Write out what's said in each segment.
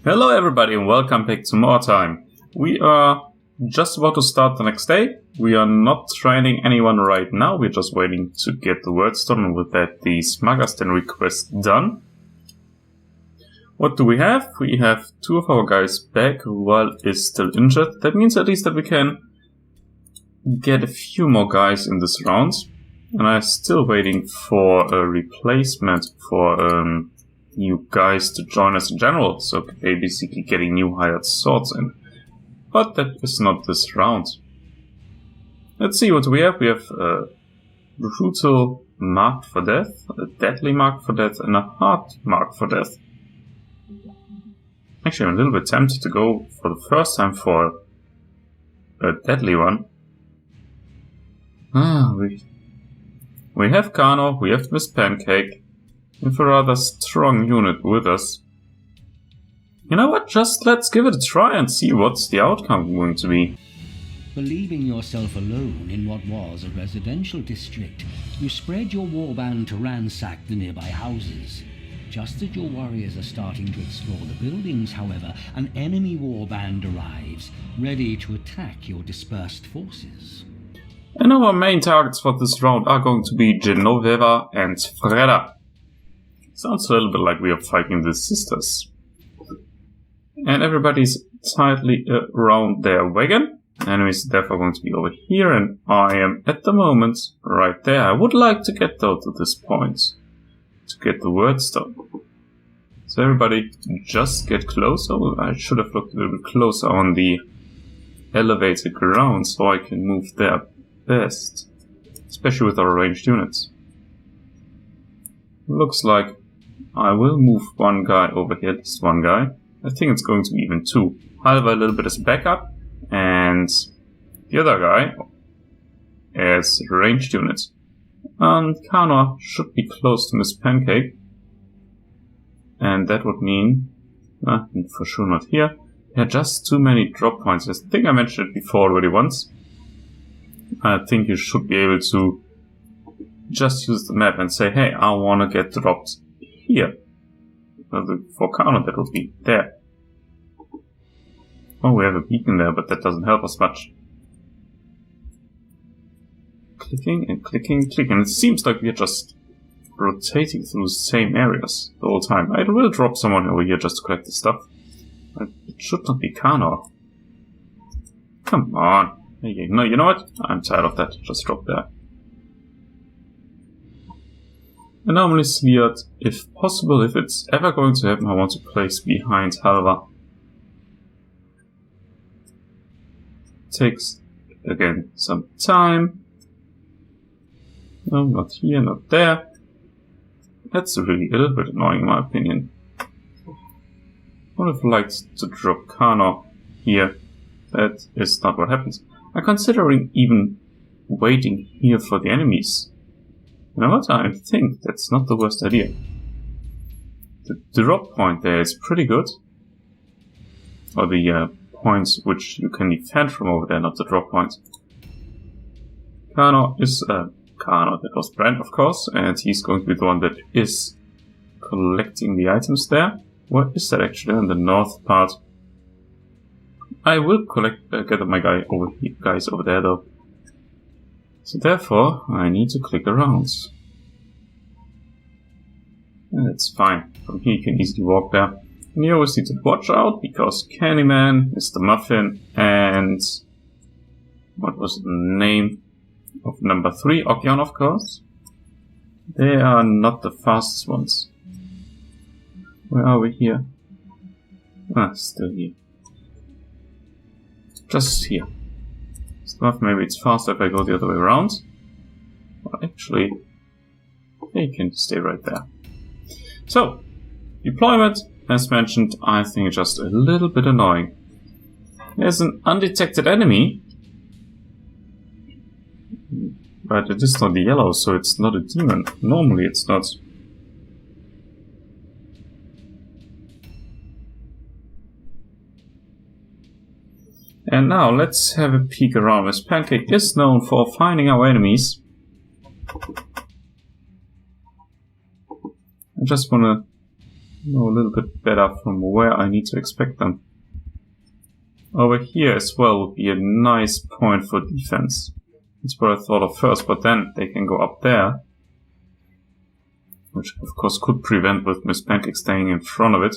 Hello everybody and welcome back to Mordheim. We are just about to start the next day. We are not training anyone right now, we're just waiting to get the work done, and with that the Smuggler's Den request done. What do we have? We have two of our guys back while is still injured. That means at least that we can get a few more guys in this round. And I'm still waiting for a replacement for new guys to join us in general, so they're basically getting new hired swords in. But that is not this round. Let's see what we have. We have a brutal marked for death, a deadly marked for death, and a hard marked for death. Actually, I'm a little bit tempted to go for the first time for a deadly one. We have Kano, we have Miss Pancake. We have a rather strong unit with us. You know what, just let's give it a try and see what's the outcome going to be. Believing yourself alone in what was a residential district, you spread your warband to ransack the nearby houses. Just as your warriors are starting to explore the buildings, however, an enemy warband arrives, ready to attack your dispersed forces. And our main targets for this round are going to be Genoveva and Freda. Sounds a little bit like we are fighting the sisters. And everybody's tightly around their wagon. Enemies are therefore going to be over here, and I am at the moment right there. I would like to get though to this point to get the words done. So everybody just get closer. I should have looked a little bit closer on the elevated ground so I can move there best, especially with our ranged units. Looks like I will move one guy over here, just one guy. I think it's going to be even two. However, a little bit as backup, and the other guy as ranged units. And Kano should be close to Miss Pancake, and that would mean, for sure not here. There are just too many drop points. I think I mentioned it before already once. I think you should be able to just use the map and say, hey, I want to get dropped here. For Kano, that would be there. Oh, we have a beacon there, but that doesn't help us much. Clicking and clicking, clicking. It seems like we're just rotating through the same areas the whole time. I will drop someone over here just to collect the stuff. But it should not be Kano. Come on. No, you know what? I'm tired of that. Just drop there. Anomaly Sliert, if possible, if it's ever going to happen, I want to place behind Halva. Takes, again, some time. No, not here, not there. That's really a little bit annoying in my opinion. I would have liked to drop Kano here. That is not what happens. I'm considering even waiting here for the enemies. You know what? I think that's not the worst idea. The drop point there is pretty good. Or the points which you can defend from over there, not the drop point. Kano is Kano, that was Brand of course, and he's going to be the one that is collecting the items there. Where is that actually? In the north part. I will gather my guys over there though. So therefore, I need to click around. And that's fine. From here you can easily walk there. And you always need to watch out, because Candyman, Mr. Muffin, and what was the name of number 3? Okion, of course. They are not the fastest ones. Where are we here? Still here. Just here. Stuff, maybe it's faster if I go the other way around. Well, actually, you can stay right there. So, deployment, as mentioned, I think just a little bit annoying. There's an undetected enemy, but it is not the yellow, so it's not a demon. Normally it's not. And now let's have a peek around. Miss Pancake is known for finding our enemies. I just want to know a little bit better from where I need to expect them. Over here as well would be a nice point for defense. That's what I thought of first, but then they can go up there. Which of course could prevent with Miss Pancake staying in front of it.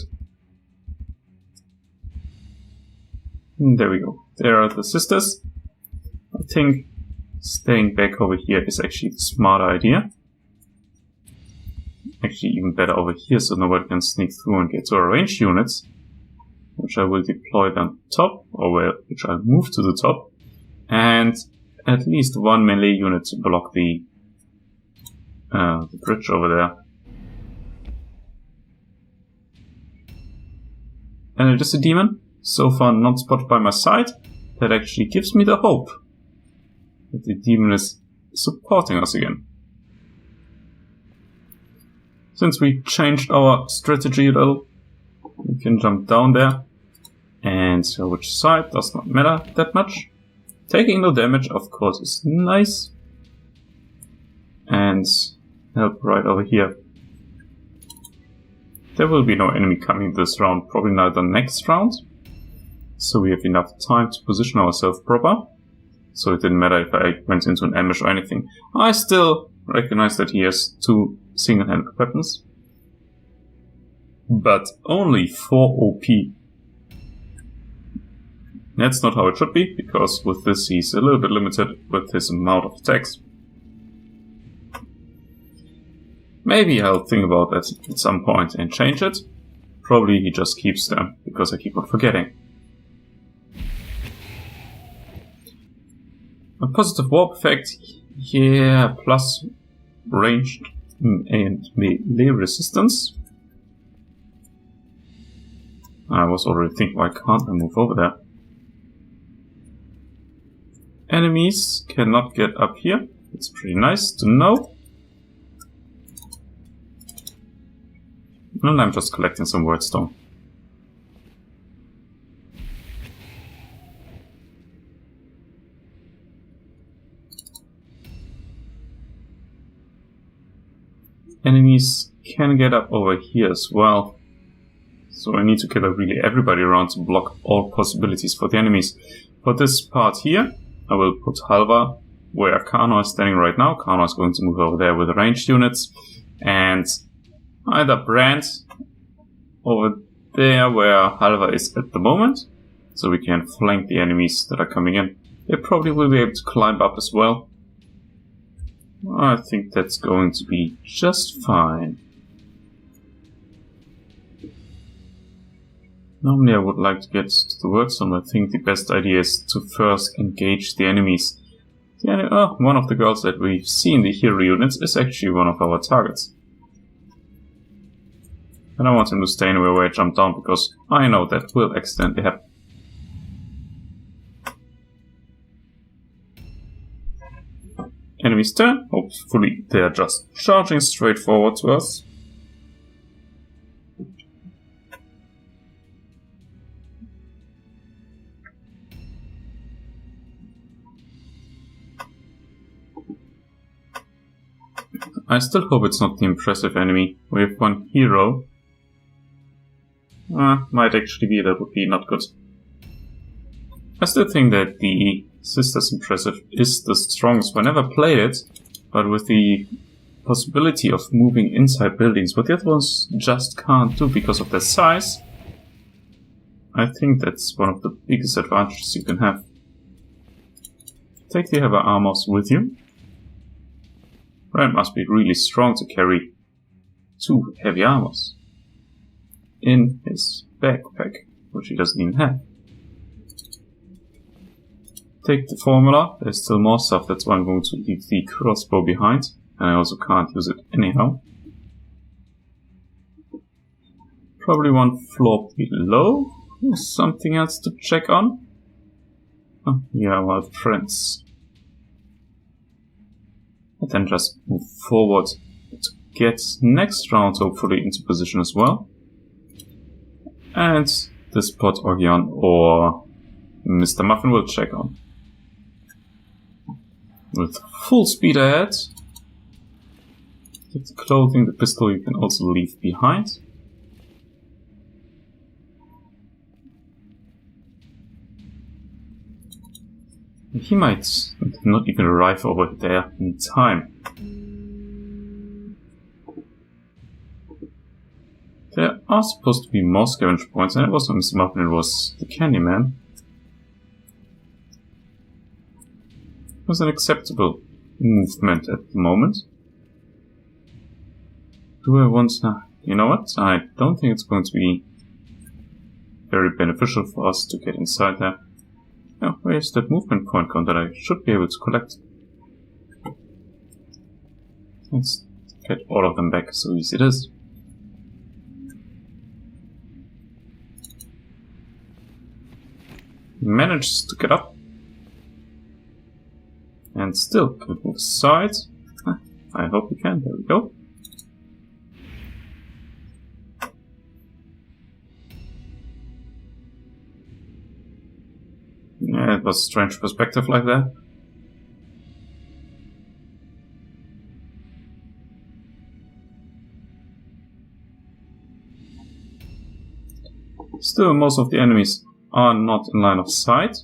And there we go. There are the sisters. I think staying back over here is actually the smarter idea. Actually even better over here so nobody can sneak through and get to our ranged units. Which I will deploy down top, or which I'll move to the top. And at least one melee unit to block the bridge over there. And it is a demon, so far not spotted by my side. That actually gives me the hope that the demon is supporting us again. Since we changed our strategy a little, we can jump down there. And so which side does not matter that much. Taking no damage, of course, is nice. And help right over here. There will be no enemy coming this round, probably not the next round. So we have enough time to position ourselves proper. So it didn't matter if I went into an ambush or anything. I still recognize that he has 2 single-handed weapons. But only 4 OP. That's not how it should be, because with this he's a little bit limited with his amount of attacks. Maybe I'll think about that at some point and change it. Probably he just keeps them, because I keep on forgetting. A positive warp effect, yeah, plus ranged and melee resistance. I was already thinking, why can't I move over there? Enemies cannot get up here. It's pretty nice to know. And I'm just collecting some wordstone. Enemies can get up over here as well. So I need to kill really everybody around to block all possibilities for the enemies. For this part here, I will put Halva where Kano is standing right now. Kano is going to move over there with the ranged units. And either Brand over there where Halva is at the moment. So we can flank the enemies that are coming in. They probably will be able to climb up as well. I think that's going to be just fine. Normally I would like to get to the wordstone. I think the best idea is to first engage the enemies. One of the girls that we've seen in the hero units is actually one of our targets. And I want him to stay anywhere where I jump down, because I know that will accidentally happen. Enemy's turn. Hopefully they are just charging straight forward to us. I still hope it's not the impressive enemy. We have one hero. Might actually be, that would be not good. I still think that the Sister's Impressive is the strongest whenever played it, but with the possibility of moving inside buildings, but the other ones just can't do because of their size. I think that's one of the biggest advantages you can have. Take the heavy armors with you. Brand must be really strong to carry 2 heavy armors in his backpack, which he doesn't even have. Take the formula, there's still more stuff, that's why I'm going to leave the crossbow behind, and I also can't use it anyhow. Probably one floor below, there's something else to check on. Oh, yeah, well, friends. And then just move forward to get next round hopefully into position as well. And this spot Orgion or Mr. Muffin will check on. With full speed ahead. Get the clothing, the pistol you can also leave behind. He might not even arrive over there in time. There are supposed to be more scavenge points, and it wasn't Mr. Muffin, it was the Candyman. It was an acceptable movement at the moment. Do I want to... You know what? I don't think it's going to be very beneficial for us to get inside there. Oh, where's that movement point gone that I should be able to collect? Let's get all of them back, so easy it is. Managed to get up. And still can move aside. I hope we can. There we go. Yeah, it was a strange perspective like that. Still, most of the enemies are not in line of sight.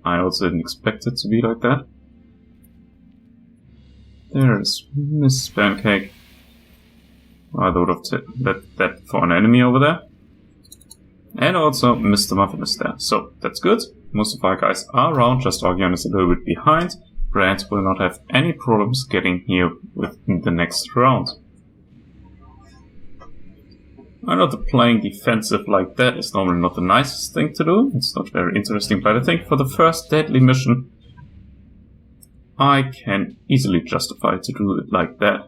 I also didn't expect it to be like that. There's Miss Pancake. I would have let that for an enemy over there. And also Mr. Muffin is there, so that's good. Most of our guys are around, just Argion is a little bit behind. Brad will not have any problems getting here within the next round. I know that playing defensive like that is normally not the nicest thing to do. It's not very interesting, but I think for the first deadly mission, I can easily justify to do it like that.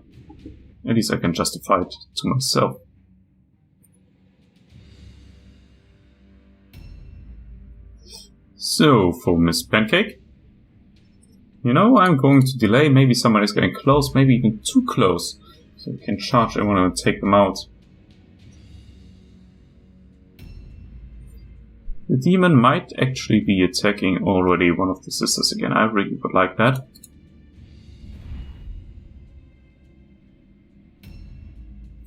At least I can justify it to myself. So, for Miss Pancake, you know, I'm going to delay. Maybe somebody's getting close, maybe even too close. So we can charge everyone and take them out. The demon might actually be attacking already one of the sisters again. I really would like that.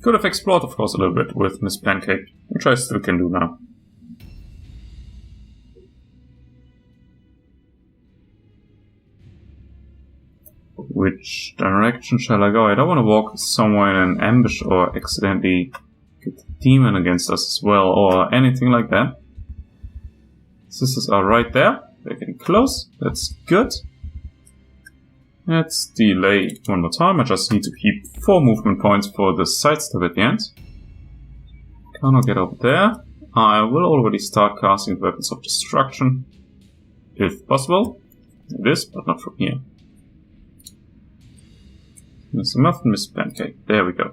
Could have explored, of course, a little bit with Miss Pancake, which I still can do now. Which direction shall I go? I don't want to walk somewhere in an ambush or accidentally get the demon against us as well, or anything like that. Sisters are right there. They're getting close. That's good. Let's delay one more time. I just need to keep 4 movement points for the sidestep at the end. Cannot get over there. I will already start casting Weapons of Destruction, if possible. It is, but not from here. Mr. Muffin, Miss Pancake. There we go.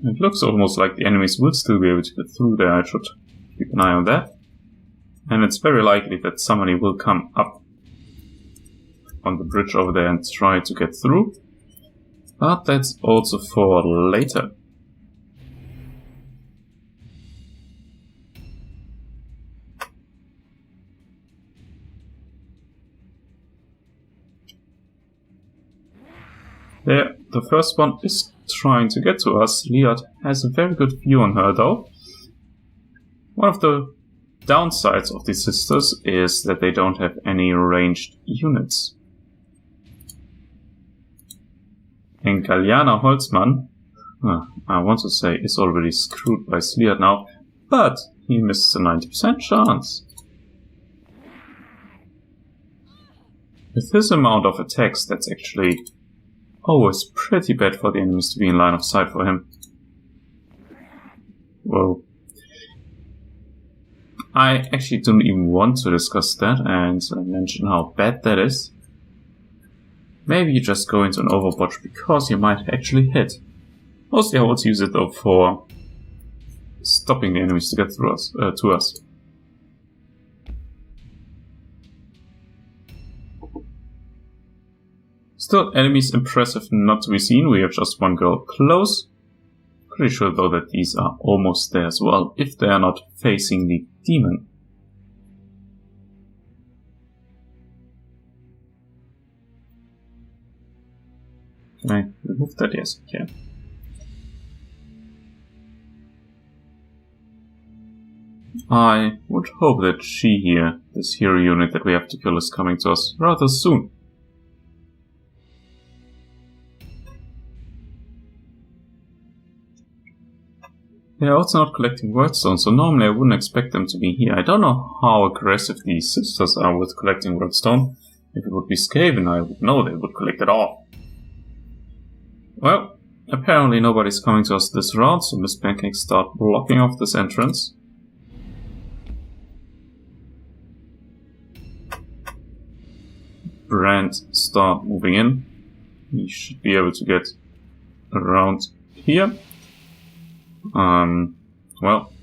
It looks almost like the enemies would still be able to get through there. I should keep an eye on that. And it's very likely that somebody will come up on the bridge over there and try to get through. But that's also for later. There, the first one is trying to get to us. Leod has a very good view on her though. One of the downsides of these sisters is that they don't have any ranged units. And Galliana Holzmann, I want to say, is already screwed by Sleard now, but he misses a 90% chance. With this amount of attacks, that's actually always pretty bad for the enemies to be in line of sight for him. Well, I actually don't even want to discuss that and mention how bad that is. Maybe you just go into an Overwatch because you might actually hit. Mostly I would use it though for stopping the enemies to get through us, to us. Still, enemies impressive not to be seen. We have just one girl close. Pretty sure though that these are almost there as well, if they are not facing the demon. Can I remove that? Yes, I can. I would hope that she here, this hero unit that we have to kill, is coming to us rather soon. They are also not collecting wordstones, so normally I wouldn't expect them to be here. I don't know how aggressive these sisters are with collecting wordstone. If it would be Skaven, I would know they would collect it all. Well, apparently nobody's coming to us this round, so Miss Pancake start blocking off this entrance. Brand start moving in. We should be able to get around here. Well,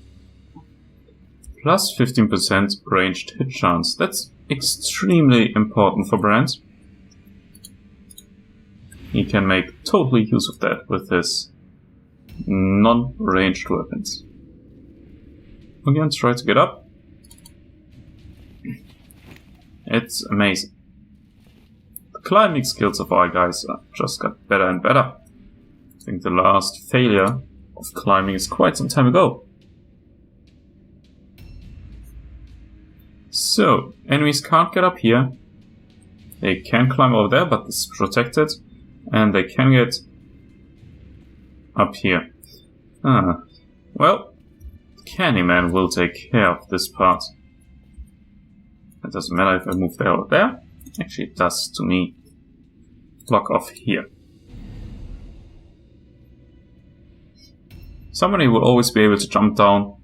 plus 15% ranged hit chance. That's extremely important for Brand. He can make totally use of that with his non-ranged weapons. Again, try to get up. It's amazing. The climbing skills of our guys just got better and better. I think the last failure of climbing is quite some time ago. So, enemies can't get up here. They can climb over there, but it's protected. And they can get up here. Well, Candyman will take care of this part. It doesn't matter if I move there or there. Actually, it does to me. Block off here. Somebody will always be able to jump down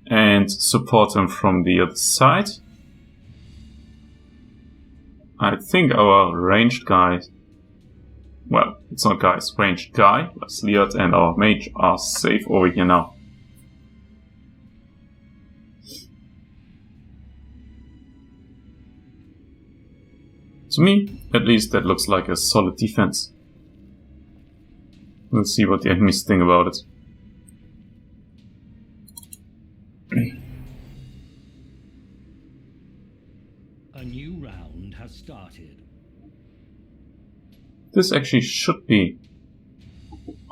and support him from the other side. I think our ranged guy, well, it's not guys, ranged guy, Leot and our mage are safe over here now. To me, at least, that looks like a solid defense. We'll see what the enemies think about it. A new round has started. This actually should be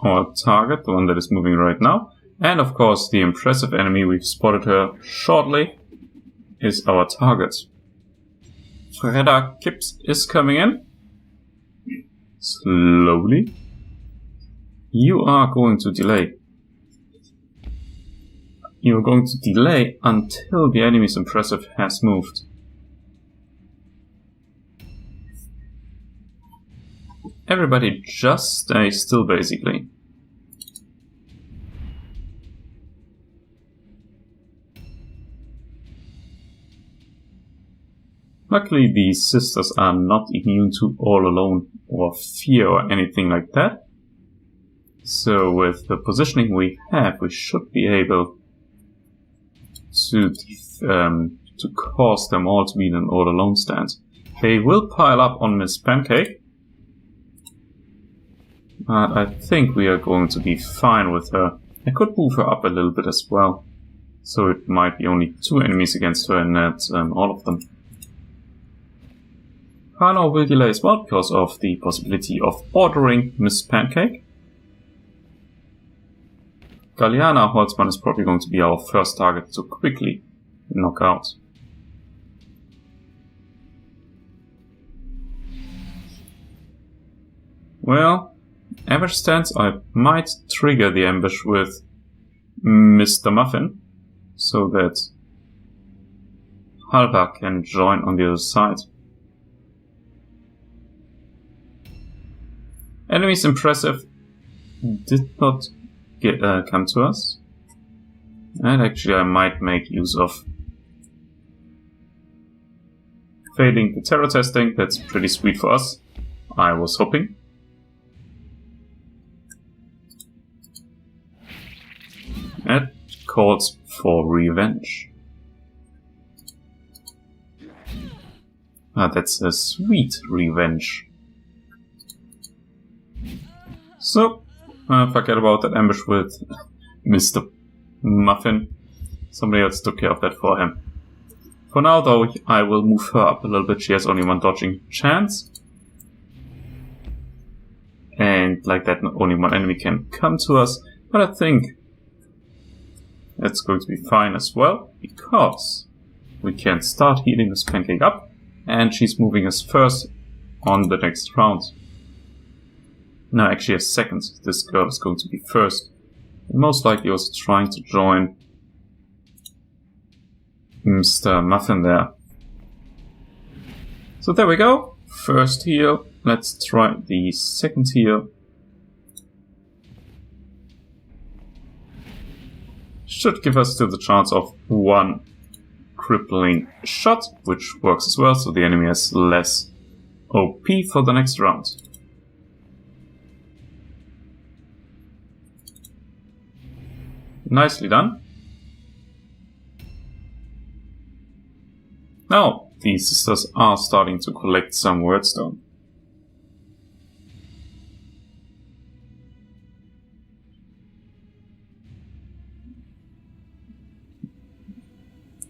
our target, the one that is moving right now. And of course, the impressive enemy, we've spotted her shortly, is our target. Freda Kips is coming in. Slowly. You are going to delay. You're going to delay until the enemy's impressive has moved. Everybody just stay still, basically. Luckily, these sisters are not immune to all alone or fear or anything like that. So with the positioning we have, we should be able to cause them all to be in an all alone stance. They will pile up on Miss Pancake. I think we are going to be fine with her. I could move her up a little bit as well. So it might be only 2 enemies against her and not all of them. Harlow will delay as well because of the possibility of ordering Miss Pancake. Galliana Holzmann is probably going to be our first target to quickly knock out. Well, ambush stance, I might trigger the ambush with Mr. Muffin so that Halva can join on the other side. Enemy's impressive did not come to us. And actually I might make use of failing the terror testing. That's pretty sweet for us. I was hoping. That calls for revenge. That's a sweet revenge. So, forget about that ambush with Mr. Muffin. Somebody else took care of that for him. For now, though, I will move her up a little bit. She has only 1 dodging chance. And like that, only 1 enemy can come to us. But I think That's going to be fine as well, because we can start healing this pancake up, and she's moving us first on the next round. No, actually a second. This girl is going to be first. And most likely also trying to join Mr. Muffin there. So there we go. First heal. Let's try the second heal. Should give us still the chance of one crippling shot, which works as well, so the enemy has less OP for the next round. Nicely done. Now, these sisters are starting to collect some wordstone.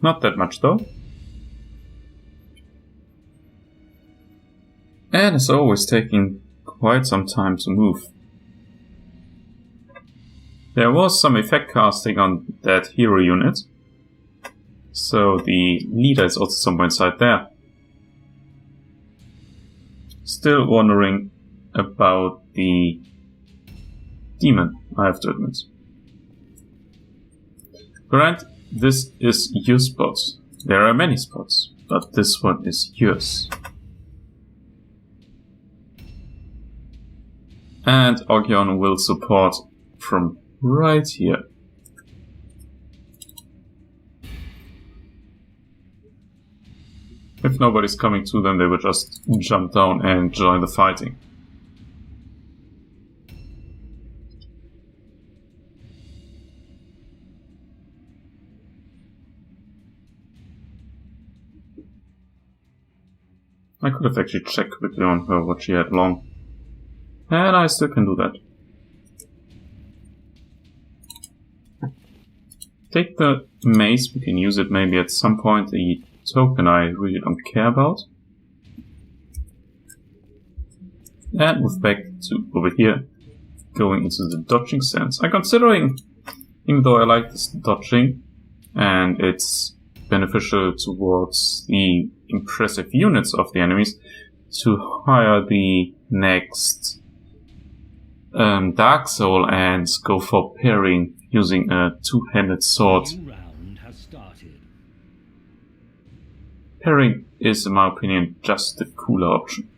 Not that much though. And it's always taking quite some time to move. There was some effect casting on that hero unit, so the leader is also somewhere inside there. Still wondering about the demon, I have to admit. Grant, this is your spot. There are many spots, but this one is yours. And Ogyon will support from right here. If nobody's coming to them, they will just jump down and join the fighting. I could have actually checked quickly on her what she had long. And I still can do that. Take the mace, we can use it maybe at some point. The token I really don't care about. And move back to over here, going into the dodging stance. I'm considering, even though I like this dodging, and it's beneficial towards the impressive units of the enemies, to hire the next Dark Soul and go for parrying using a two-handed sword. Parrying is, in my opinion, just the cooler option.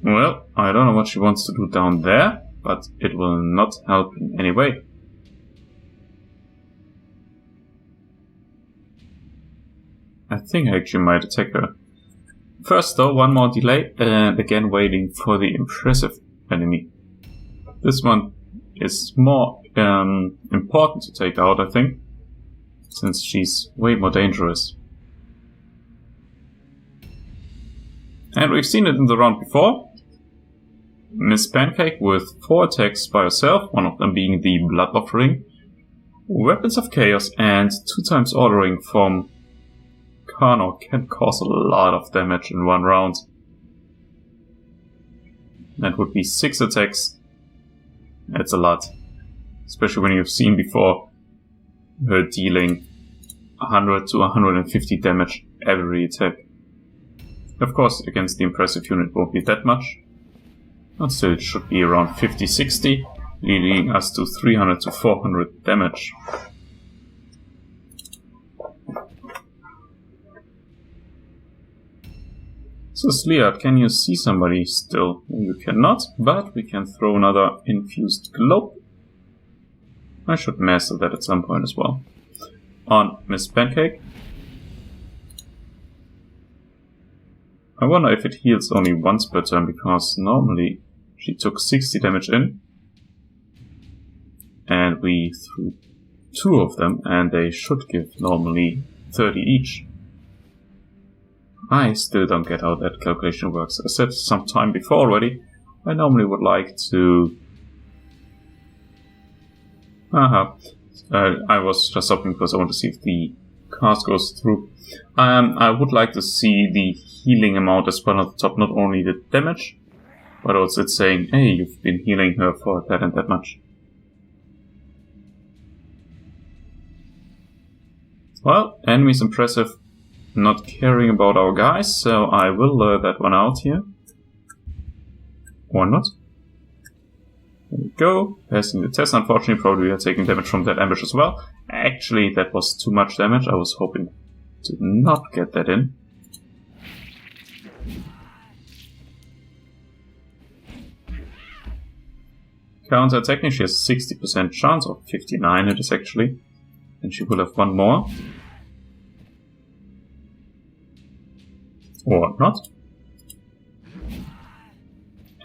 Well, I don't know what she wants to do down there, but it will not help in any way. I think I actually might attack her. First though, one more delay, and again waiting for the impressive enemy. This one is more important to take out, I think, since she's way more dangerous. And we've seen it in the round before. Miss Pancake with 4 attacks by herself, one of them being the Blood Offering, Weapons of Chaos, and 2 times ordering from Kano can cause a lot of damage in one round. That would be 6 attacks. That's a lot. Especially when you've seen before her dealing 100 to 150 damage every attack. Of course, against the impressive unit won't be that much. But still, it should be around 50-60, leading us to 300 to 400 damage. So Sleard, can you see somebody still? You cannot, but we can throw another infused globe. I should master that at some point as well. On Miss Pancake. I wonder if it heals only once per turn, because normally she took 60 damage in. And we threw 2 of them, and they should give normally 30 each. I still don't get how that calculation works. I said some time before already, I normally would like to... I was just stopping because I want to see if the cast goes through. I would like to see the healing amount as well at the top, not only the damage. But also it's saying, hey, you've been healing her for that and that much. Well, enemy's impressive, not caring about our guys, so I will lure that one out here. Or not. There we go. Passing the test. Unfortunately, probably we are taking damage from that ambush as well. Actually, that was too much damage. I was hoping to not get that in. Counter-attacking, she has 60% chance, or 59 it is actually. And she will have one more. Or not.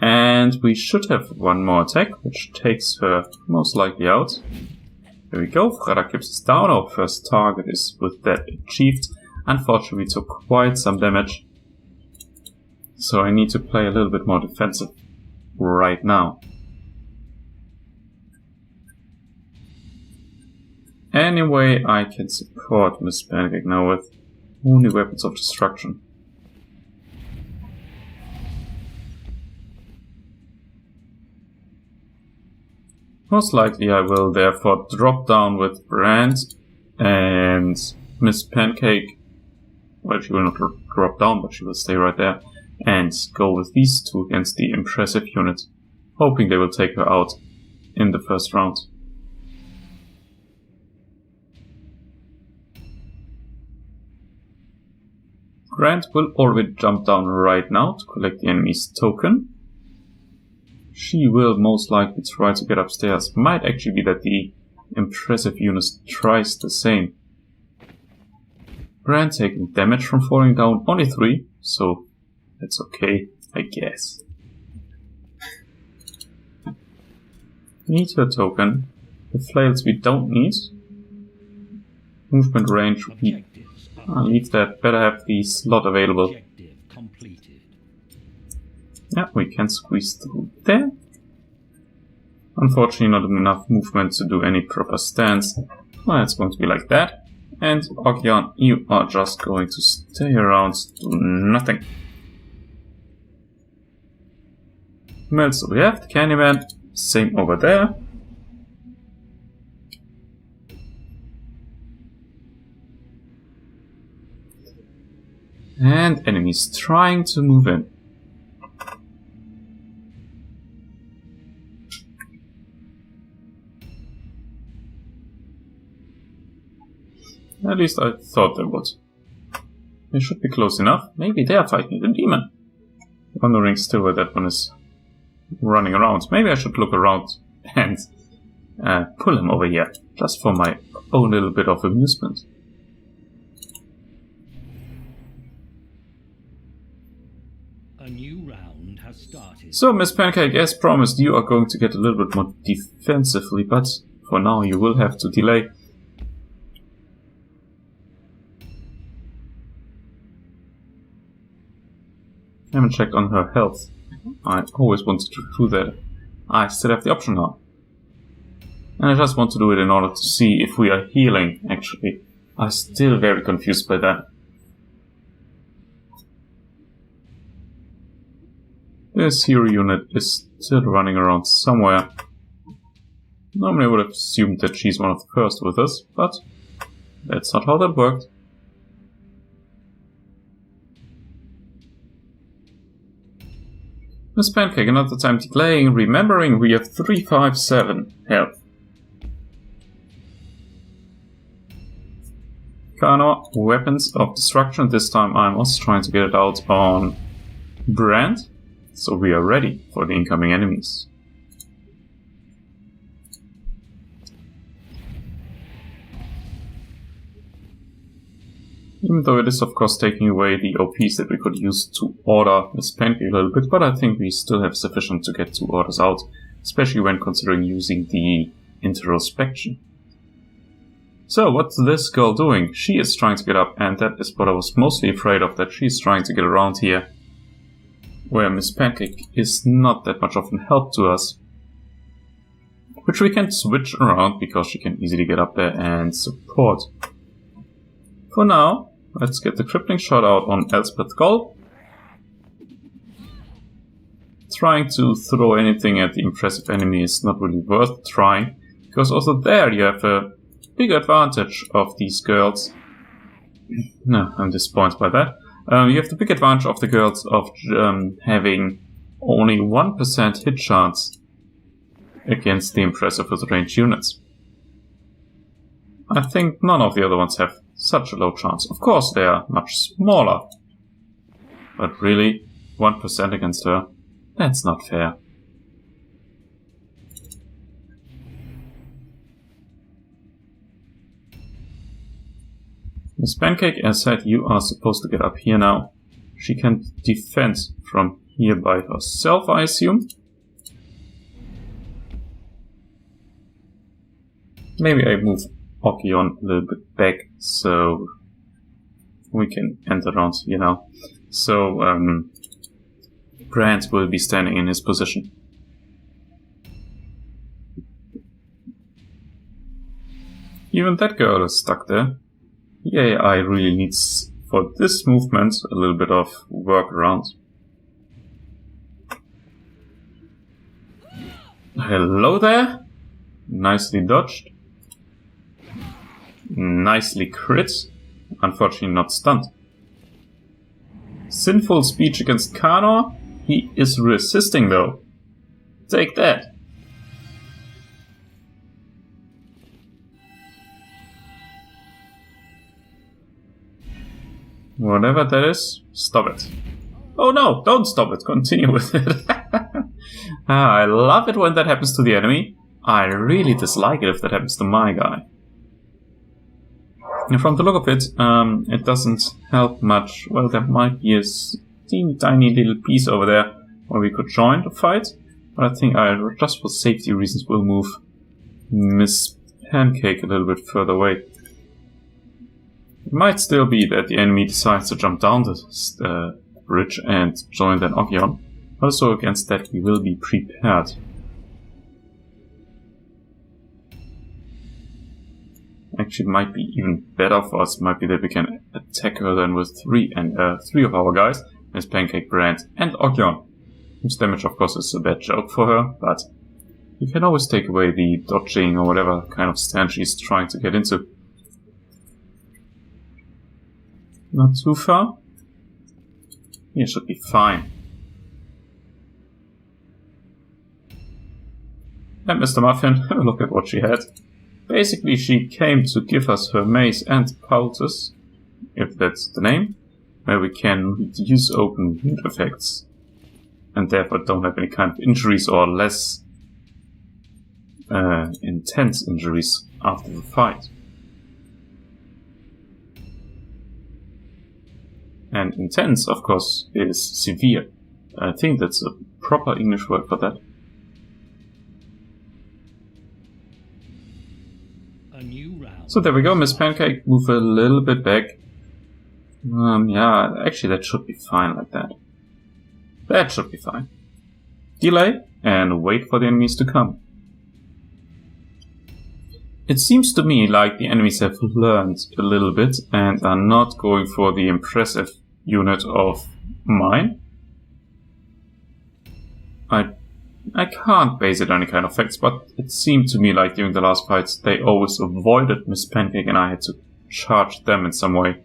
And we should have one more attack, which takes her most likely out. There we go, Freda keeps us down. Our first target is with that achieved. Unfortunately, we took quite some damage. So I need to play a little bit more defensive right now. Anyway, I can support Miss Pancake now with only weapons of destruction. Most likely I will therefore drop down with Brand and Miss Pancake. Well, she will not drop down, but she will stay right there. And go with these two against the impressive unit, hoping they will take her out in the first round. Grant will already jump down right now to collect the enemy's token. She will most likely try to get upstairs. Might actually be that the impressive unit tries the same. Grant taking damage from falling down, only 3, so that's okay, I guess. Need her token. The flails we don't need. Movement range, I'll leave that. Better have the slot available. Yeah, we can squeeze through there. Unfortunately, not enough movement to do any proper stance. Well, it's going to be like that. And Ogyan, you are just going to stay around, do nothing. Well, so we have the Candyman. Same over there. And enemies trying to move in. At least I thought they would. They should be close enough. Maybe they are fighting the demon. Wondering still where that one is running around. Maybe I should look around and pull him over here. Just for my own little bit of amusement. A new round has started. So, Miss Pancake, as promised, you are going to get a little bit more defensively, but for now you will have to delay. I haven't checked on her health. I always wanted to do that. I still have the option now. And I just want to do it in order to see if we are healing, actually. I'm still very confused by that. This hero unit is still running around somewhere. Normally I would have assumed that she's one of the first with us, but that's not how that worked. Miss Pancake, another time delaying, remembering we have 357 health. Kano, weapons of destruction. This time I'm also trying to get it out on Brand. So we are ready for the incoming enemies. Even though it is of course taking away the OPs that we could use to order Miss Pancake a little bit, but I think we still have sufficient to get 2 orders out, especially when considering using the introspection. So what's this girl doing? She is trying to get up, and that is what I was mostly afraid of, that she's trying to get around here, where Miss Pancake is not that much of a help to us. Which we can switch around, because she can easily get up there and support. For now, let's get the crippling shot out on Elspeth Gull. trying to throw anything at the impressive enemy is not really worth trying, because also there you have a big advantage of these girls. No, I'm disappointed by that. You have the big advantage of the girls of having only 1% hit chance against the impressive with ranged units. I think none of the other ones have such a low chance. Of course, they are much smaller. But really, 1% against her, that's not fair. Miss Pancake, as said, you are supposed to get up here now. She can defend from here by herself, I assume. Maybe I move Okion a little bit back so we can enter around here now. So, Brand will be standing in his position. Even that girl is stuck there. The AI really needs, for this movement, a little bit of workaround. Hello there! Nicely dodged. Nicely crit. Unfortunately not stunned. Sinful speech against Kanor. He is resisting though. Take that. Whatever that is, stop it. Oh no, don't stop it, continue with it. I love it when that happens to the enemy. I really dislike it if that happens to my guy. And from the look of it, it doesn't help much. Well, there might be a teeny tiny little piece over there where we could join the fight. But I think I, just for safety reasons, will move Miss Pancake a little bit further away. It might still be that the enemy decides to jump down the bridge and join that Okion. Also against that we will be prepared. Actually might be even better for us, might be that we can attack her then with three of our guys, Miss Pancake, Brand and Okion. Whose damage of course is a bad joke for her, but you can always take away the dodging or whatever kind of stand she's trying to get into. Not too far. Here should be fine. And Mr. Muffin, look at what she had. Basically, she came to give us her mace and poultice, if that's the name, where we can use open wound effects, and therefore don't have any kind of injuries or less intense injuries after the fight. And intense, of course, is severe. I think that's a proper English word for that. A new round. So there we go, Miss Pancake, move a little bit back. Yeah, actually that should be fine like that. That should be fine. Delay, and wait for the enemies to come. It seems to me like the enemies have learned a little bit and are not going for the impressive unit of mine. I can't base it on any kind of facts, but it seemed to me like during the last fights they always avoided Miss Pancake and I had to charge them in some way.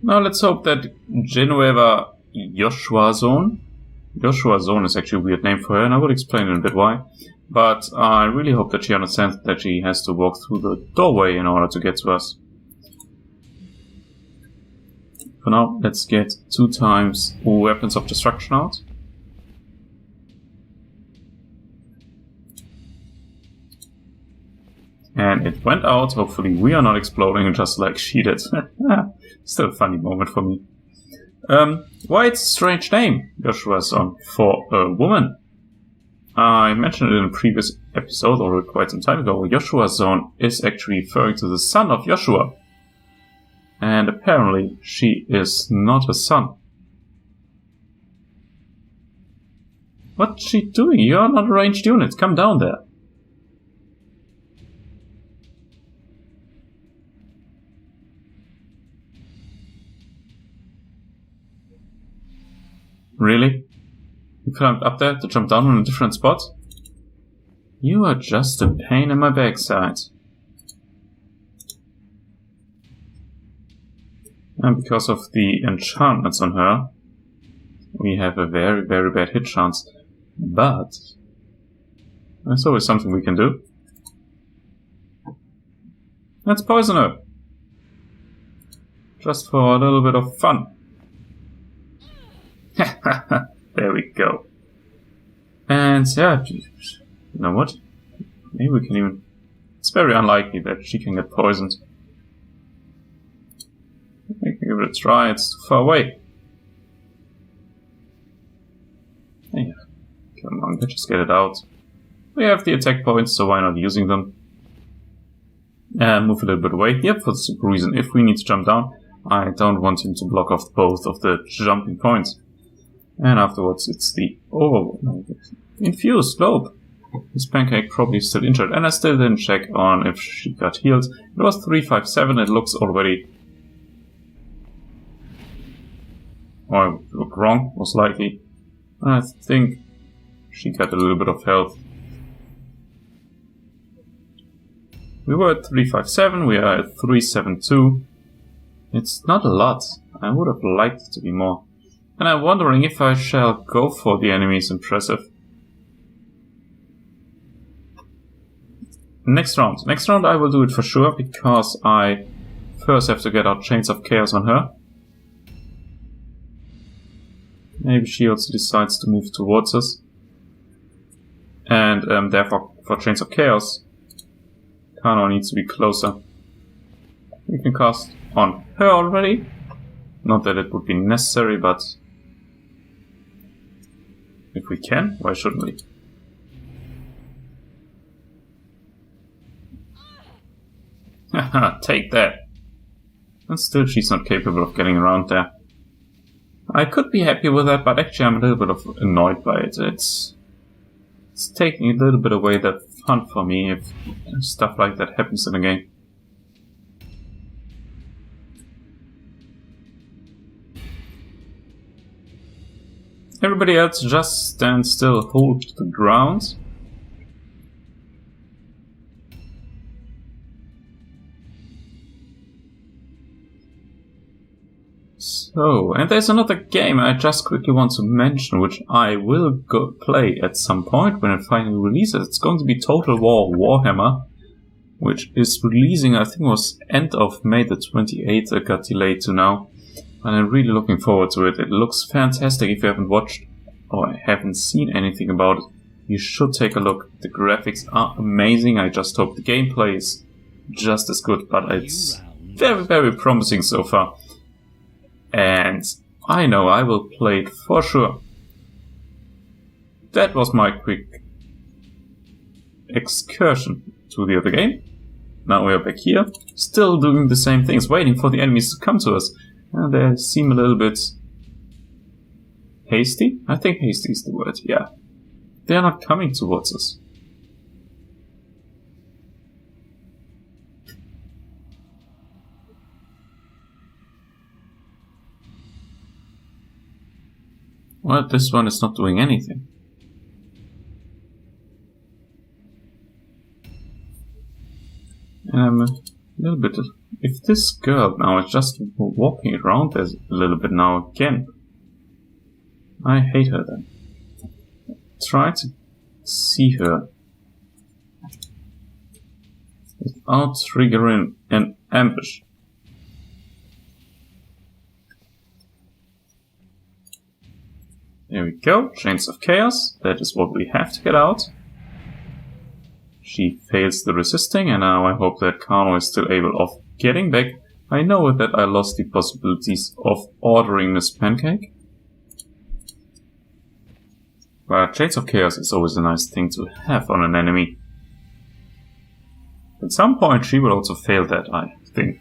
Now let's hope that Genueva Joshua Zone is actually a weird name for her, and I will explain in a bit why. But I really hope that she understands that she has to walk through the doorway in order to get to us. For now, let's get 2 times Weapons of Destruction out. And it went out. Hopefully we are not exploding just like she did. Still a funny moment for me. Why it's a strange name, Joshua Son, for a woman? I mentioned it in a previous episode already quite some time ago. Joshua Son is actually referring to the son of Joshua. And apparently she is not a son. What's she doing? You are not a ranged unit. Come down there. Really? You climbed up there to jump down on a different spot? You are just a pain in my backside. And because of the enchantments on her, we have a very, very bad hit chance. But there's always something we can do. Let's poison her. Just for a little bit of fun. There we go. And yeah, you know what? Maybe we can even... It's very unlikely that she can get poisoned. We can give it a try, it's too far away. Yeah. Come on, let's just get it out. We have the attack points, so why not using them? Move a little bit away here for the simple reason, if we need to jump down, I don't want him to block off both of the jumping points. And afterwards it's the... Oh, no, infused slope. This pancake probably still injured, and I still didn't check on if she got healed. It was 357, it looks already... Oh, I looked wrong, most likely. I think she got a little bit of health. We were at 357, we are at 372. It's not a lot. I would have liked it to be more. And I'm wondering if I shall go for the enemy's impressive. Next round. Next round I will do it for sure, because I first have to get out Chains of Chaos on her. Maybe she also decides to move towards us. And therefore, for Chains of Chaos, Kano needs to be closer. We can cast on her already. Not that it would be necessary, but if we can, why shouldn't we? Haha, take that. And still she's not capable of getting around there. I could be happy with that, but actually I'm a little bit annoyed by it. It's taking a little bit away the fun for me if stuff like that happens in a game. Everybody else just stand still, hold the ground. So, and there's another game I just quickly want to mention, which I will go play at some point when it finally releases. It's going to be Total War Warhammer, which is releasing, I think it was end of May the 28th, it got delayed to now. And I'm really looking forward to it. It looks fantastic. If you haven't watched or haven't seen anything about it, you should take a look. The graphics are amazing. I just hope the gameplay is just as good, but it's very, very promising so far. And I know I will play it for sure. That was my quick excursion to the other game. Now we are back here, still doing the same things, waiting for the enemies to come to us. And they seem a little bit hasty. I think hasty is the word, yeah. They are not coming towards us. Well, this one is not doing anything. A little bit... If this girl now is just walking around there a little bit now again, I hate her then. Try to see her without triggering an ambush. There we go, Chains of Chaos, that is what we have to get out. She fails the resisting, and now I hope that Kano is still able of getting back. I know that I lost the possibilities of ordering this pancake. But Chains of Chaos is always a nice thing to have on an enemy. At some point she will also fail that, I think.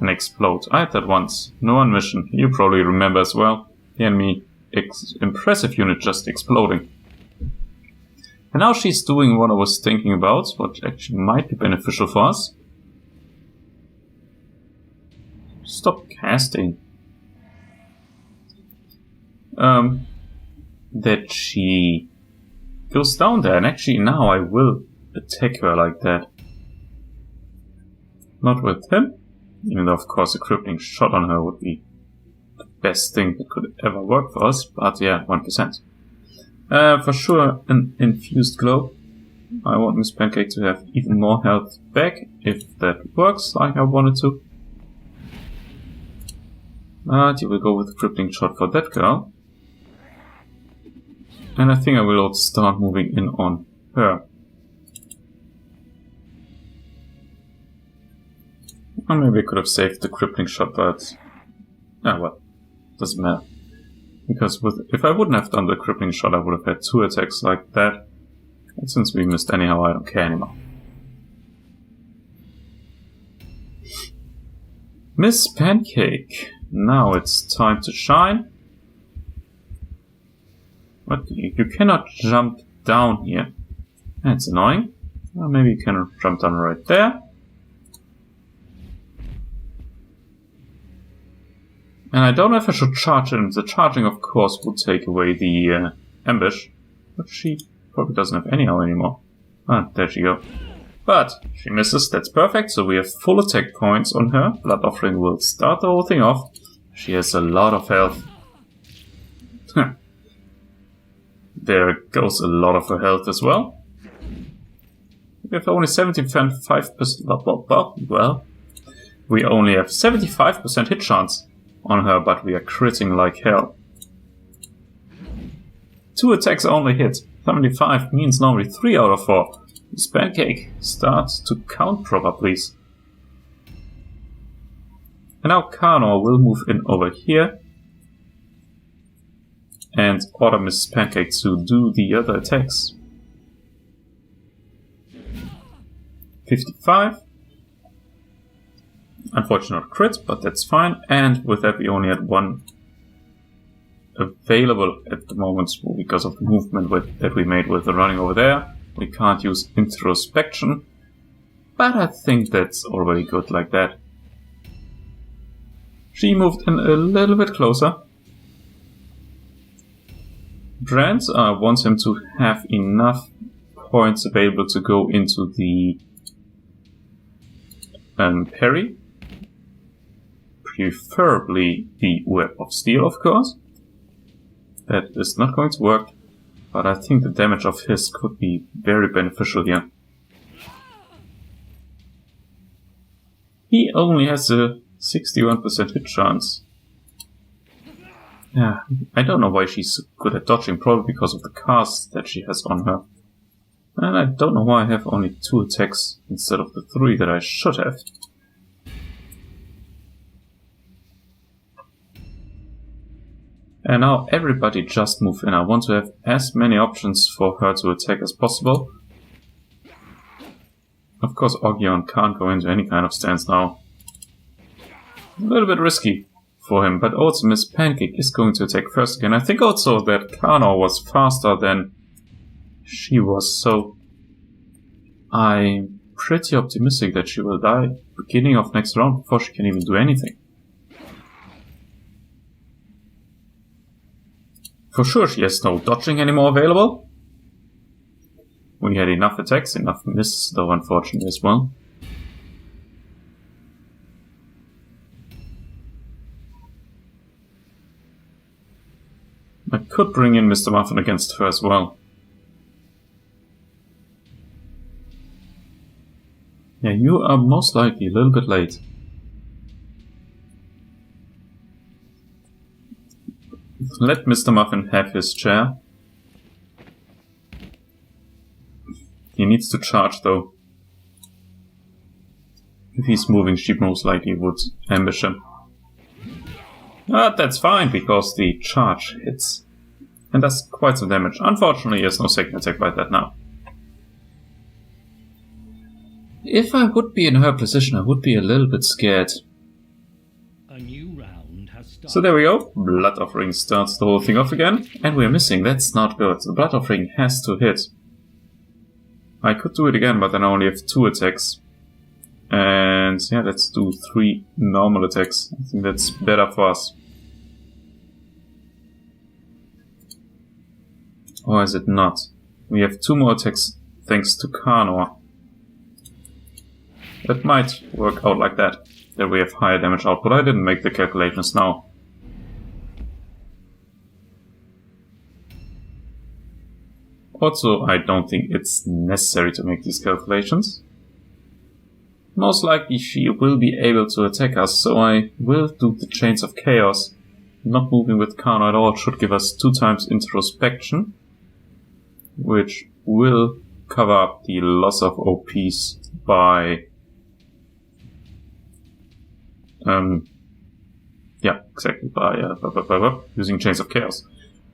And explode. I had that once. No one mission. You probably remember as well. The enemy impressive unit just exploding. And now she's doing what I was thinking about, what actually might be beneficial for us. Stop casting. that she goes down there. And actually now I will attack her like that. Not with him. Even though, of course, a crippling shot on her would be the best thing that could ever work for us. But yeah, 1%. For sure, an infused globe. I want Miss Pancake to have even more health back, if that works like I wanted to. But you will go with a crippling shot for that girl. And I think I will also start moving in on her. Or maybe I could have saved the crippling shot, but... ah, well, doesn't matter. Because if I wouldn't have done the crippling shot, I would have had 2 attacks like that. And since we missed anyhow, I don't care anymore. Miss Pancake. Now it's time to shine. What? You cannot jump down here. That's annoying. Well, maybe you can jump down right there. And I don't know if I should charge him. The charging, of course, will take away the ambush. But she probably doesn't have anyhow anymore. Ah, there she go. But she misses, that's perfect. So we have full attack points on her. Blood Offering will start the whole thing off. She has a lot of health. There goes a lot of her health as well. We have only 75%. Well, we only have 75% hit chance on her, but we are critting like hell. 2 attacks only hit. 75 means normally 3 out of 4. This Pancake starts to count proper, please. And now Karnor will move in over here and order Miss Pancake to do the other attacks. 55. Unfortunate crit, but that's fine. And with that we only had 1 available at the moment because of the movement that we made with the running over there. We can't use introspection, but I think that's already good like that. She moved in a little bit closer. Brand wants him to have enough points available to go into the parry. Preferably the Web of Steel, of course. That is not going to work, but I think the damage of his could be very beneficial here. He only has a 61% hit chance. Yeah, I don't know why she's so good at dodging, probably because of the cast that she has on her. And I don't know why I have only 2 attacks instead of the 3 that I should have. And now everybody just move in. I want to have as many options for her to attack as possible. Of course, Ogyeon can't go into any kind of stance now. A little bit risky for him, but also Miss Pancake is going to attack first again. I think also that Karnor was faster than she was, so I'm pretty optimistic that she will die beginning of next round before she can even do anything. For sure she has no dodging anymore available. We had enough attacks, enough misses though, unfortunately as well. I could bring in Mr. Muffin against her as well. Yeah, you are most likely a little bit late. Let Mr. Muffin have his chair. He needs to charge though. If he's moving, she most likely would ambush him. But that's fine, because the charge hits. And does quite some damage. Unfortunately, he has no second attack like that now. If I would be in her position, I would be a little bit scared. A new round has started. So there we go. Blood Offering starts the whole thing off again. And we're missing. That's not good. The Blood Offering has to hit. I could do it again, but then I only have 2 attacks. And yeah, let's do 3 normal attacks. I think that's better for us. Or is it not? We have 2 more attacks thanks to Karnor. That might work out like that. That we have higher damage output. I didn't make the calculations now. Also, I don't think it's necessary to make these calculations. Most likely she will be able to attack us, so I will do the Chains of Chaos. Not moving with Karnor at all should give us 2 times introspection, which will cover up the loss of OPs by... yeah, exactly, by using Chains of Chaos.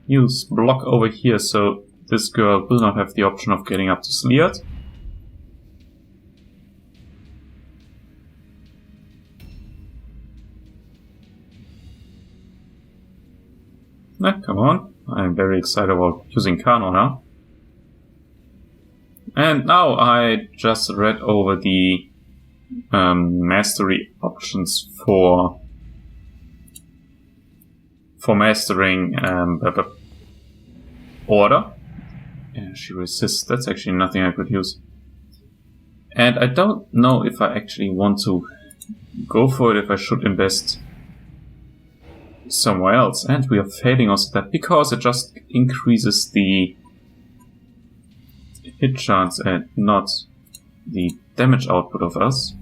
Use block over here, so this girl will not have the option of getting up to Sleard. Come on, I'm very excited about using Karnor now. And now I just read over the mastery options for mastering order. Yeah, she resists. That's actually nothing I could use. And I don't know if I actually want to go for it, if I should invest somewhere else. And we are failing also that because it just increases the hit chance and not the damage output of us.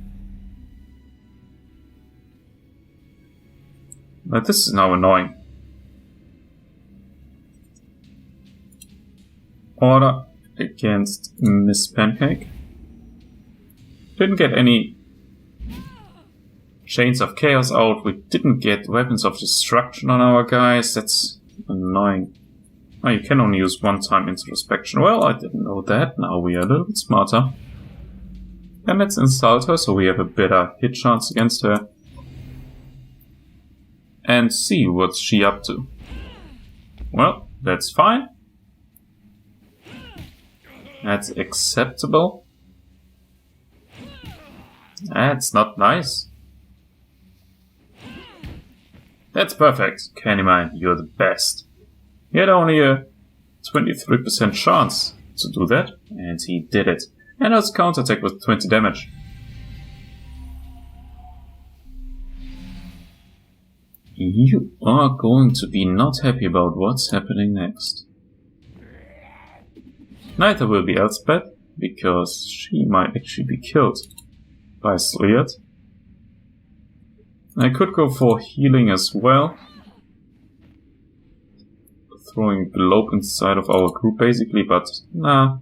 But this is now annoying. Order against Miss Pancake. Didn't get any Chains of Chaos out. We didn't get Weapons of Destruction on our guys. That's annoying. Oh, you can only use 1 time introspection. Well, I didn't know that. Now we are a little bit smarter. And let's insult her so we have a better hit chance against her. And see what's she up to. Well, that's fine. That's acceptable. That's not nice. That's perfect. Candyman, you're the best. He had only a 23% chance to do that, and he did it. And let's counterattack with 20 damage. You are going to be not happy about what's happening next. Neither will be Elspeth, because she might actually be killed by Sleard. I could go for healing as well. Throwing Globe inside of our group basically, but nah.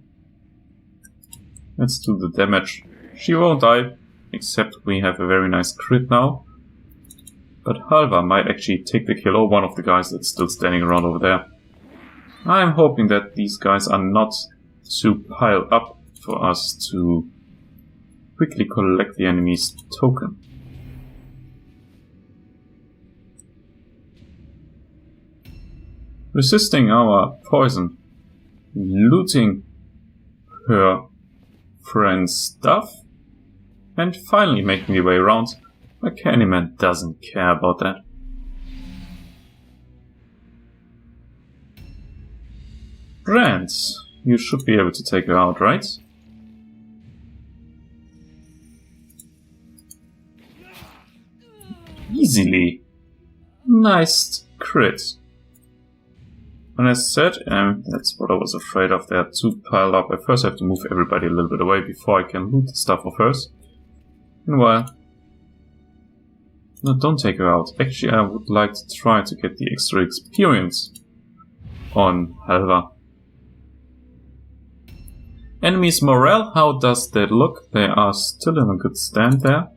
Let's do the damage. She won't die, except we have a very nice crit now. But Halva might actually take the kill, or one of the guys that's still standing around over there. I'm hoping that these guys are not too piled up for us to quickly collect the enemy's token. Resisting our poison, looting her friend's stuff, and finally making the way around. But Candyman doesn't care about that. Brand, you should be able to take her out, right? Easily. Nice crit. And as said, that's what I was afraid of. They are too piled up. I first have to move everybody a little bit away before I can loot the stuff of hers. Meanwhile, no, don't take her out. Actually, I would like to try to get the extra experience on Halva. Enemies' morale, how does that look? They are still in a good stand there.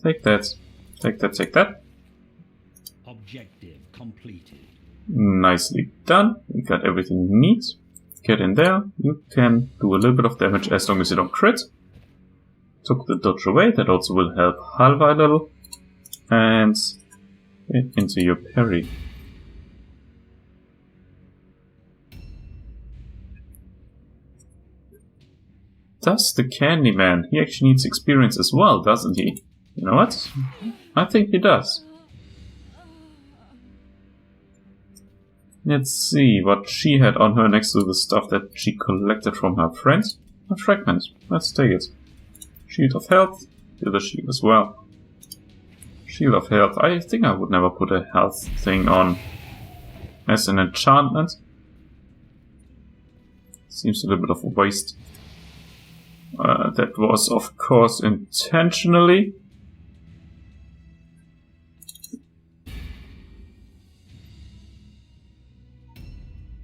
Take that. Take that, take that. Objective completed. Nicely done. We got everything we need. Get in there. You can do a little bit of damage as long as you don't crit. Took the dodge away. That also will help Halva a little. And get into your parry. Does the Candyman? He actually needs experience as well, doesn't he? You know what? I think he does. Let's see what she had on her next to the stuff that she collected from her friends. A fragment. Let's take it. Shield of Health. The other shield as well. Shield of Health. I think I would never put a health thing on as an enchantment. Seems a little bit of a waste. That was, of course, intentionally.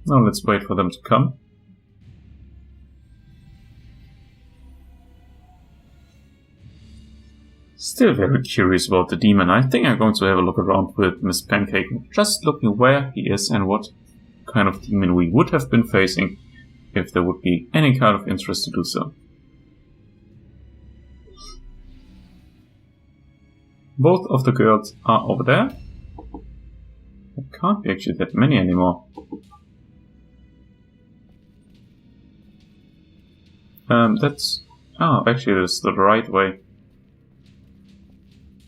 Now let's wait for them to come. Still very curious about the demon. I think I'm going to have a look around with Miss Pancake, just looking where he is and what kind of demon we would have been facing if there would be any kind of interest to do so. Both of the girls are over there. There can't be actually that many anymore. That's... Oh, actually that's the right way.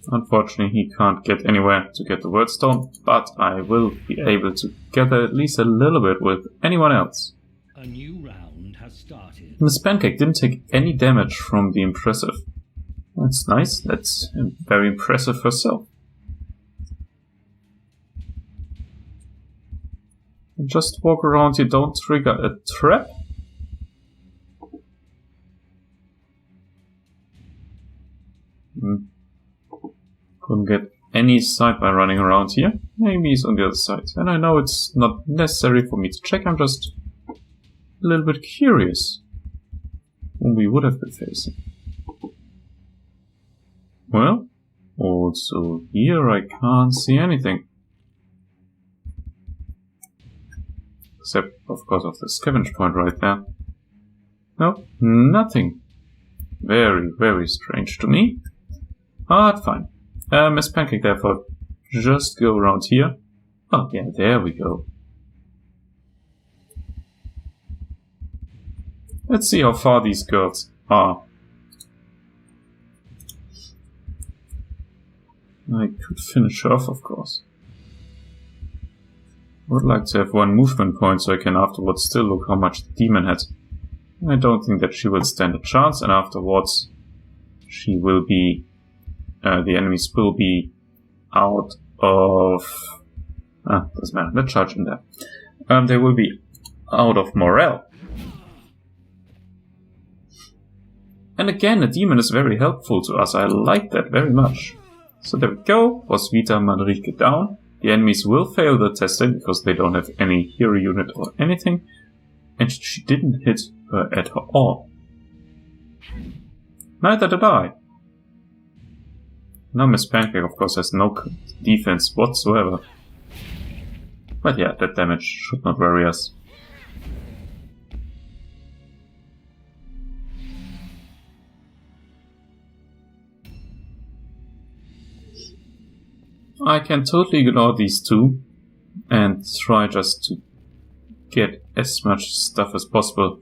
Unfortunately, he can't get anywhere to get the wordstone, but I will be able to gather at least a little bit with anyone else. A new round has started. Miss Pancake didn't take any damage from the impressive. That's nice. That's very impressive herself. Just walk around here, don't trigger a trap. Couldn't get any sight by running around here. Maybe he's on the other side. And I know it's not necessary for me to check, I'm just a little bit curious whom we would have been facing. Well, also here I can't see anything. Except, of course, of the scavenge point right there. No, nothing. Very, very strange to me. But fine. Miss Pancake, therefore, just go around here. Oh, yeah, there we go. Let's see how far these girls are. I could finish her off, of course. I would like to have one movement point so I can afterwards still look how much the demon had. I don't think that she will stand a chance, and afterwards she will be... the enemies will be out of... doesn't matter, let's charge in there. They will be out of morale. And again, the demon is very helpful to us, I like that very much. So there we go, Roswitha Manrique down. The enemies will fail the testing because they don't have any hero unit or anything. And she didn't hit her at all. Neither did I. Now Miss Pancake, of course, has no defense whatsoever. But yeah, that damage should not worry us. I can totally ignore these two and try just to get as much stuff as possible.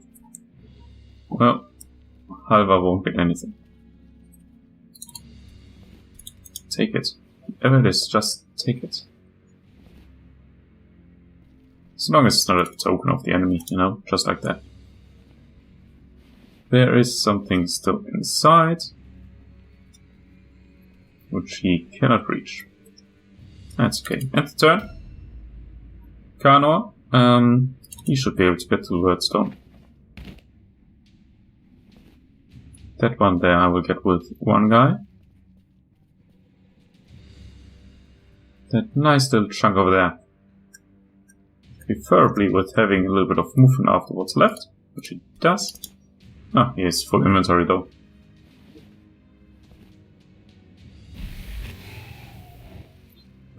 Well, Halva won't get anything. Take it. Whatever it is, just take it. As long as it's not a token of the enemy, you know, just like that. There is something still inside, which he cannot reach. That's okay. End the turn. Kanor, he should be able to get to the Wordstone. That one there I will get with one guy. That nice little chunk over there. Preferably with having a little bit of movement afterwards left, which he does. Ah, he has full inventory though.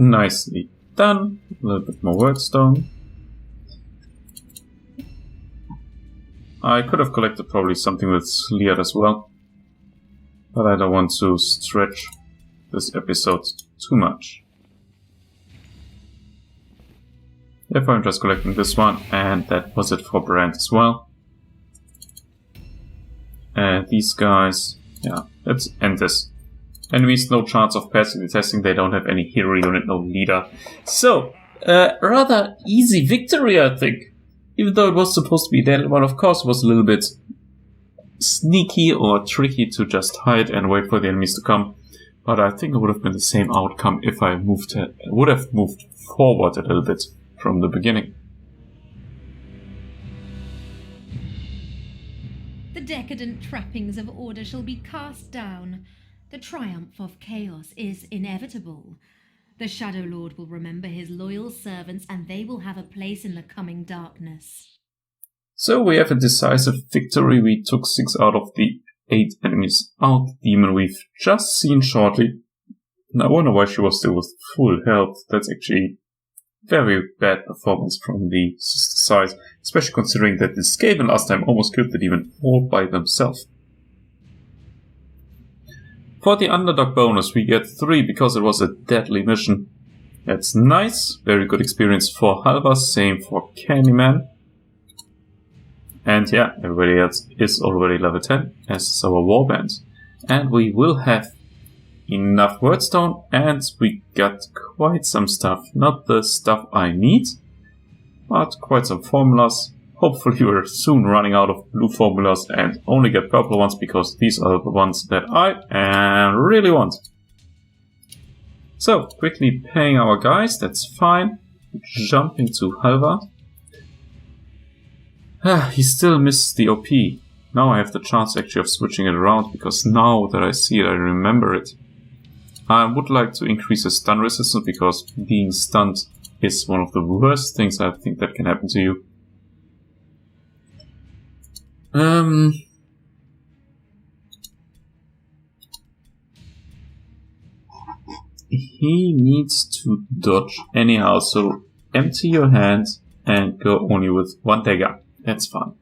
Nicely done. A little bit more Wordstone. I could have collected probably something with Sleard as well, but I don't want to stretch this episode too much. Therefore I'm just collecting this one, and that was it for Brand as well. And these guys, yeah, let's end this. Enemies, no chance of passing the testing, they don't have any hero unit, no leader. So, Rather easy victory, I think. Even though it was supposed to be that one, of course, was a little bit sneaky or tricky to just hide and wait for the enemies to come. But I think it would have been the same outcome if I would have moved forward a little bit from the beginning. The decadent trappings of order shall be cast down. The triumph of chaos is inevitable. The Shadow Lord will remember his loyal servants, and they will have a place in the coming darkness. So we have a decisive victory. We took 6 out of the 8 enemies out. The demon we've just seen shortly. And I wonder why she was still with full health. That's actually very bad performance from the sister side, especially considering that the Skaven last time almost killed the demon all by themselves. For the underdog bonus, we get 3 because it was a deadly mission. That's nice. Very good experience for Halva, same for Candyman. And yeah, everybody else is already level 10, as is our warband. And we will have enough wordstone, and we got quite some stuff. Not the stuff I need, but quite some formulas. Hopefully we're soon running out of blue formulas and only get purple ones, because these are the ones that I really want. So, quickly paying our guys, that's fine. Jump into Halva. He still missed the OP. Now I have the chance actually of switching it around, because now that I see it, I remember it. I would like to increase his stun resistance, because being stunned is one of the worst things I think that can happen to you. He needs to dodge anyhow, so empty your hand and go only with 1 dagger. That's fine.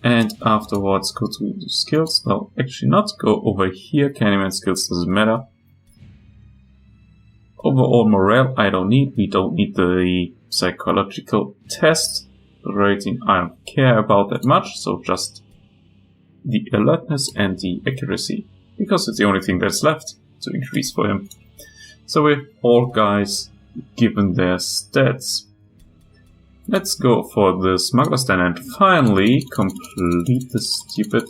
And afterwards go to the skills. No, actually not. Go over here. Candyman skills doesn't matter. Overall morale I don't need. We don't need the psychological test. The rating I don't care about that much. So just the alertness and the accuracy. Because it's the only thing that's left to increase for him. So with all guys given their stats, let's go for the smuggler's den and finally complete the stupid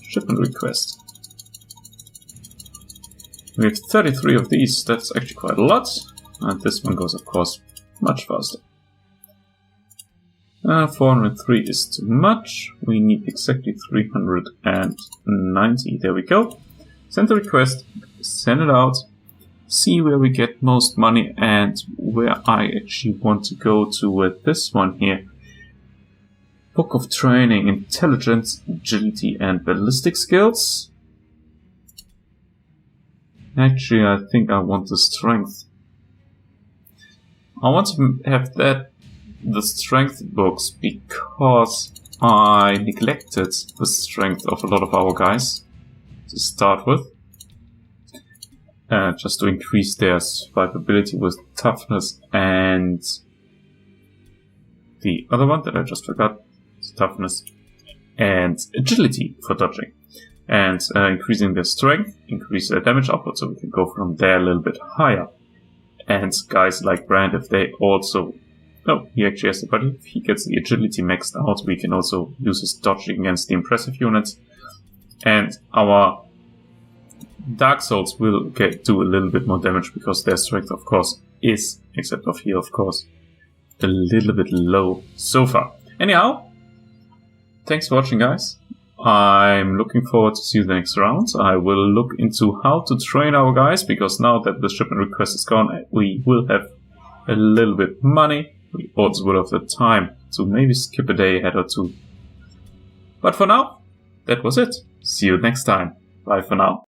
shipment request. We have 33 of these, that's actually quite a lot. And this one goes, of course, much faster. 403 is too much. We need exactly 390. There we go. Send the request, send it out. See where we get most money and where I actually want to go to with this one here. Book of Training, Intelligence, Agility and Ballistic Skills. Actually, I think I want the Strength. I want to have the Strength books because I neglected the Strength of a lot of our guys to start with. Just to increase their survivability with toughness and the other one that I just forgot, toughness and agility for dodging. And increasing their strength, increase their damage output, so we can go from there a little bit higher. And guys like Brand, if they also... Oh, he actually has the body. If he gets the agility maxed out, we can also use his dodging against the impressive units. And our Dark Souls will do a little bit more damage because their strength, of course, is, except of here, of course, a little bit low so far. Anyhow, thanks for watching, guys. I'm looking forward to see the next round. I will look into how to train our guys, because now that the shipment request is gone, we will have a little bit money. We also will have the time to maybe skip a day ahead or two. But for now, that was it. See you next time. Bye for now.